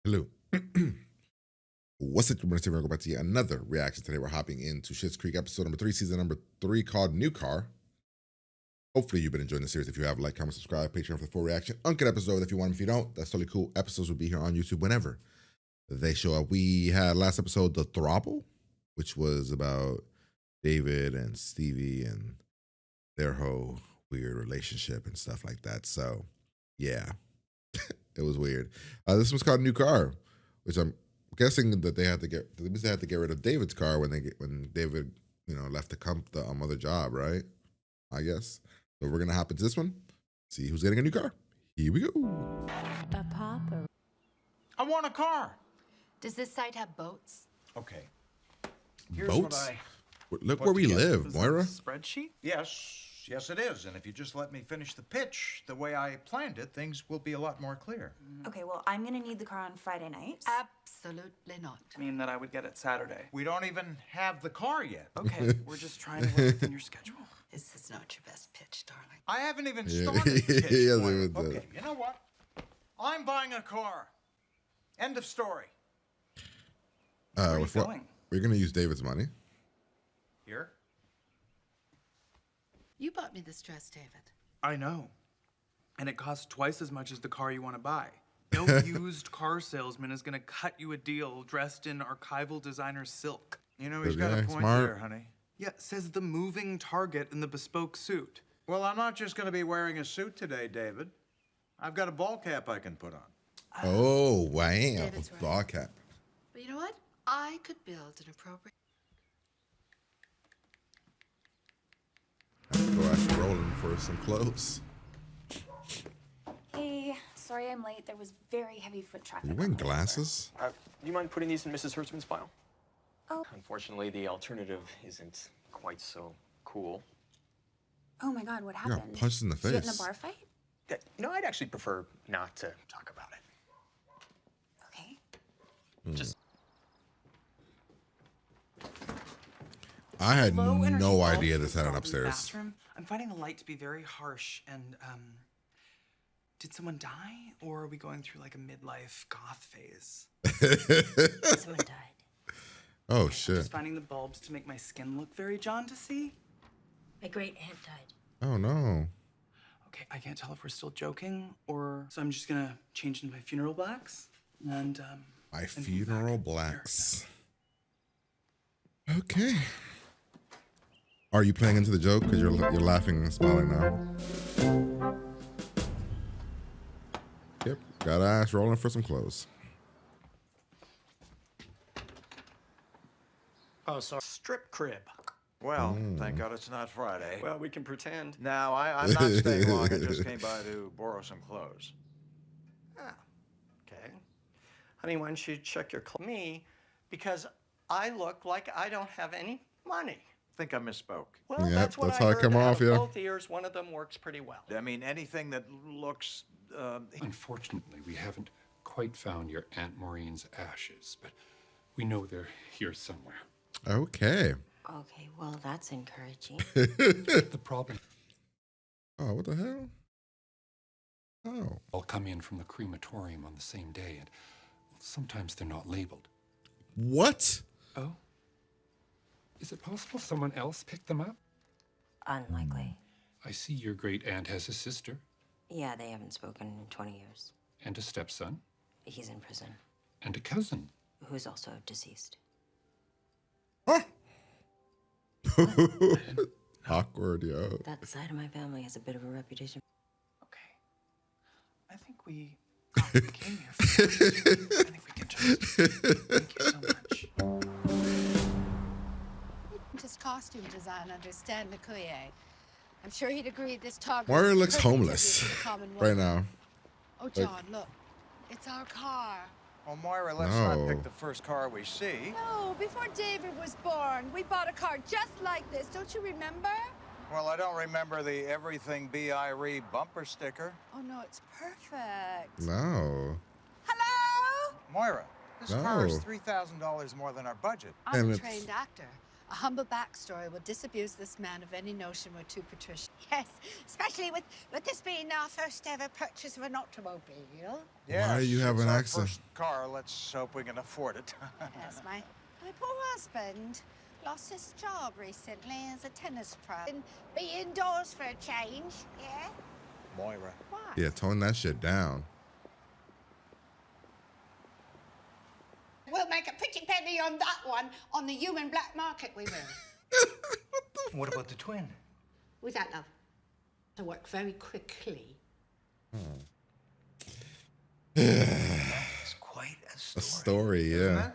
Hello. What's it? We're going to go back to yet another reaction. Today we're hopping into Schitt's Creek episode number 3, season number 3, called New Car. Hopefully you've been enjoying the series. If you have, like, comment, subscribe, Patreon for the full reaction. Uncut episode if you want. If you don't, that's totally cool. Episodes will be here on YouTube whenever they show up. We had last episode, The Throuple, which was about David and Stevie and their whole weird relationship and stuff like that. So, yeah, it was weird. This was called New Car, which I'm guessing that they had to get rid of David's car when David left the other job, right? I guess. So we're gonna hop into this one, see who's getting a new car. Here we go. A pop or... I want a car. Does this site have boats? Okay. Here's Boats? what Look put where we together. live, Moira. Spreadsheet? Yes, it is. And if you just let me finish the pitch the way I planned it, things will be a lot more clear. Okay, well, I'm gonna need the car on Friday night. Absolutely not. Mean that I would get it Saturday. We don't even have the car yet. Okay, we're just trying to work within your schedule. This is not your best pitch, darling. I haven't even Yeah. started the pitch. Yeah, Moira. they would do. Okay, you know what? I'm buying a car. End of story. Where are you With what? going? We're gonna use David's money. Here? You bought me this dress, David. I know. And it costs twice as much as the car you want to buy. No used car salesman is going to cut you a deal dressed in archival designer silk. You know, he's Good got a guy, point smart. there, honey. Yeah, says the moving target in the bespoke suit. Well, I'm not just going to be wearing a suit today, David. I've got a ball cap I can put on. Oh wow, David's right. ball cap. But you know what? I could build an appropriate... Go ask Roland for some clothes. Hey, sorry I'm late. There was very heavy foot traffic. You on wearing the way over. glasses? Do you mind putting these in Mrs. Hertzman's file? Oh. Unfortunately, the alternative isn't quite so cool. Oh my God, what You happened? got punched in the Did you get in a face. bar fight? I'd actually prefer not to talk about it. Okay. Just I had Low energy no bulb idea is this had an installed in the upstairs. bathroom. I'm finding the light to be very harsh and, did someone die? Or are we going through like a midlife goth phase? Someone died. Oh I'm shit. just finding the bulbs to make my skin look very jaundicey. My great aunt died. Oh no. Okay, I can't tell if we're still joking or... So I'm just gonna change into my funeral blacks and, My and move funeral back. blacks. Okay. Are you playing into the joke? Because you're laughing and smiling now. Yep. Gotta ask Roland for some clothes. oh, sorry. Strip crib. Well, thank God it's not Friday. Well, we can pretend. No, I'm not staying long. I just came by to borrow some clothes. Ah, okay. Honey, why don't you check your me? Because I look like I don't have any money. I think I misspoke. Well, Yep, that's what that's I how it heard come out off, of yeah. both ears. One of them works pretty well. I mean, anything that looks... Unfortunately, we haven't quite found your Aunt Maureen's ashes, but we know they're here somewhere. Okay. Okay, well, that's encouraging. The problem, Oh, what the hell? Oh. I'll come in from the crematorium on the same day, and sometimes they're not labeled. What? Oh? Is it possible someone else picked them up? Unlikely. I see your great aunt has a sister Yeah, they haven't spoken in 20 years. and a stepson He's in prison, and a cousin. who's also deceased. Huh? Awkward, yo. That side of my family has a bit of a reputation. Okay. I think we came here for I think we can just... Thank you so much. Just costume design under Stan McCouillet. I'm sure he'd agree this target. Moira is looks perfect homeless tribute to the common right woman. now. Oh, John, look. It's our car. Oh, Moira, let's No. not pick the first car we see. No, before David was born, we bought a car just like this. Don't you remember? Well, I don't remember the Everything B.I.R.E. bumper sticker. Oh, no, it's perfect. No. Hello? Moira, this car is No. $3,000 more than our budget. I'm And a it's- trained actor. A humble backstory will disabuse this man of any notion we're too patrician. Yes, especially with this being our first ever purchase of an automobile. Why do you have it's an our accent? First car. Let's hope we can afford it. Yes, my poor husband lost his job recently as a tennis pro. And be indoors for a change, yeah? Moira. What? Yeah, tone that shit down. We'll make a pretty penny on that one on the human black market, we will. What about the twin? With that, love. To work very quickly. It's quite a A story. story, yeah.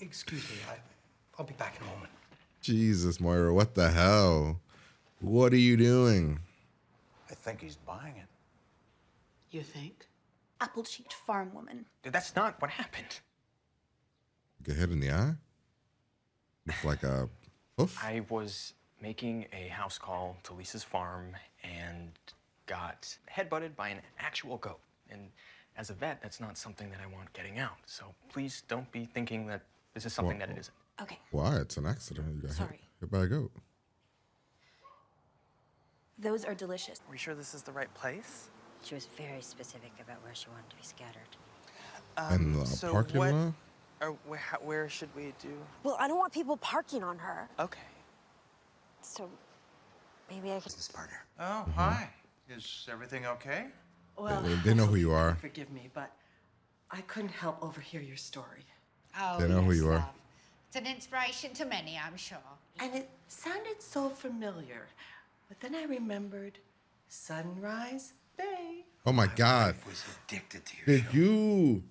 Excuse me, I'll be back in a moment. Jesus, Moira, what the hell? What are you doing? I think he's buying it. You think? Apple-cheeked farm woman. That's not what happened. Get hit in the eye? With like a hoof? I was making a house call to Lisa's farm and got headbutted by an actual goat. And as a vet, that's not something that I want getting out. So please don't be thinking that this is something that it isn't. Okay. Why? It's an accident. You got Sorry. hit by a goat. Those are delicious. Are we sure this is the right place? She was very specific about where she wanted to be scattered. In the so parking what, lot? or where should we do? Well, I don't want people parking on her. Okay. So maybe I could. Business partner. Oh, hi. Is everything okay? Well, They know who you are. forgive me, but I couldn't help overhear your story. Oh, They know who yes, you are. love. It's an inspiration to many, I'm sure. And it sounded so familiar. But then I remembered Sunrise Bay. Oh my God. I was addicted to your Did show. you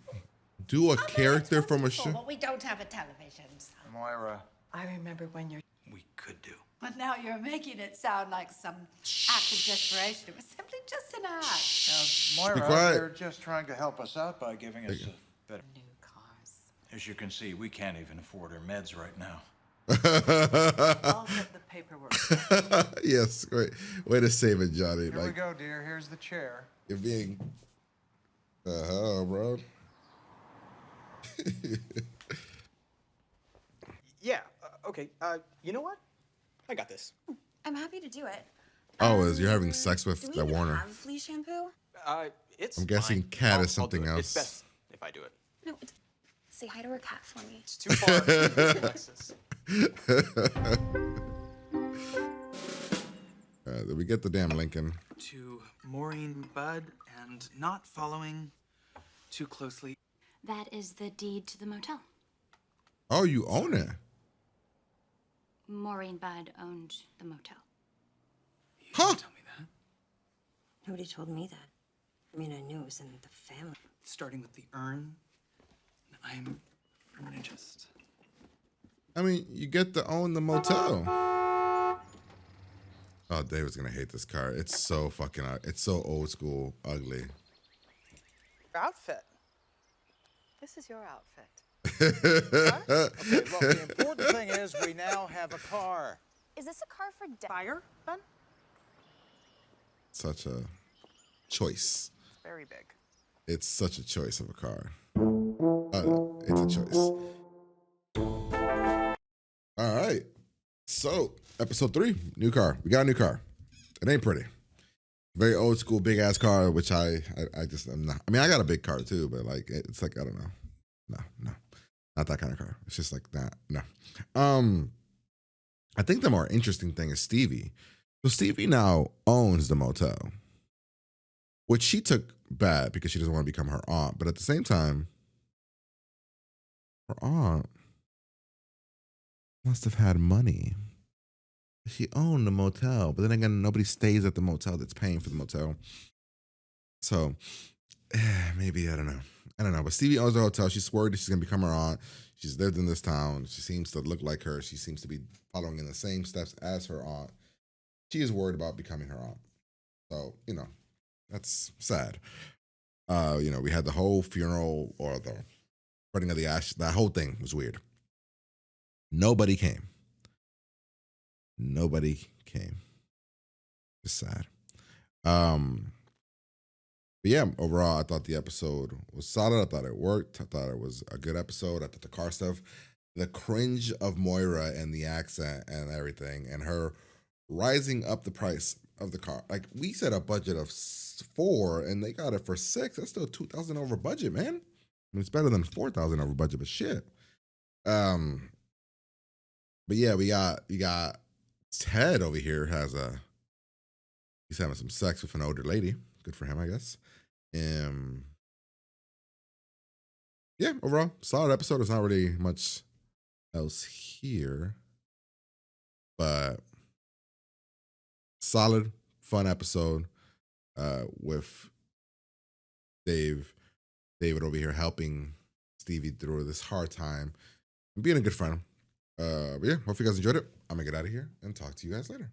do a character from a Oh, show? but we don't have a television, so. Moira. I remember when you're... We could do. But now you're making it sound like some act of desperation. It was simply just an act. Moira, quiet. they're just trying to help us out by giving us a better... New cars. As you can see, we can't even afford our meds right now. I'll get the paperwork. Yes, great. Way to save it, Johnny. Here we Like, go, dear. Here's the chair. you're being. The hell, bro? Yeah, okay. You know what? I got this. I'm happy to do it. Oh, is you're having sex with Do we that even Warner? have flea shampoo? It's I'm guessing fine. cat I'll- is I'll do something it. else. It's best if I do it. No, say hi to her cat for me. It's too far, Alexis. Did we get the damn Lincoln? To Maureen Budd and not following too closely. That is the deed to the motel. Oh, you own it. Maureen Budd owned the motel. You Huh. didn't tell me that. Nobody told me that. I mean, I knew it was in the family. Starting with the urn, I'm just. I mean, you get to own the motel. Oh, David's gonna hate this car. It's so fucking. It's so old school, ugly. Outfit. This is your outfit. Okay, look, the important thing is we now have a car. Is this a car for Fire, Ben? Such a choice. Very big. It's such a choice of a car. It's a choice. All right. So, episode 3, new car. We got a new car. It ain't pretty. Very old school, big ass car, which I just am not. I mean, I got a big car too, but like it's like I don't know. No, not that kind of car. It's just like that. No. I think the more interesting thing is Stevie. So Stevie now owns the motel, which she took bad because she doesn't want to become her aunt. But at the same time, her aunt must have had money. She owned the motel, but then again, nobody stays at the motel that's paying for the motel. So maybe, I don't know. But Stevie owns the hotel. She's worried that she's going to become her aunt. She's lived in this town. She seems to look like her. She seems to be following in the same steps as her aunt. She is worried about becoming her aunt. So, that's sad. We had the whole funeral or the spreading of the ash. That whole thing was weird. Nobody came. It's sad. But yeah, overall, I thought the episode was solid. I thought it worked. I thought it was a good episode. I thought the car stuff, the cringe of Moira and the accent and everything, and her rising up the price of the car. Like, we set a budget of 4 and they got it for 6. That's still 2,000 over budget, man. I mean, it's better than 4,000 over budget, but shit. But yeah, we got Ted over here he's having some sex with an older lady. Good for him, I guess. Yeah, overall, solid episode. There's not really much else here, but solid, fun episode with David over here helping Stevie through this hard time and being a good friend. But yeah, hope you guys enjoyed it. I'm gonna get out of here and talk to you guys later.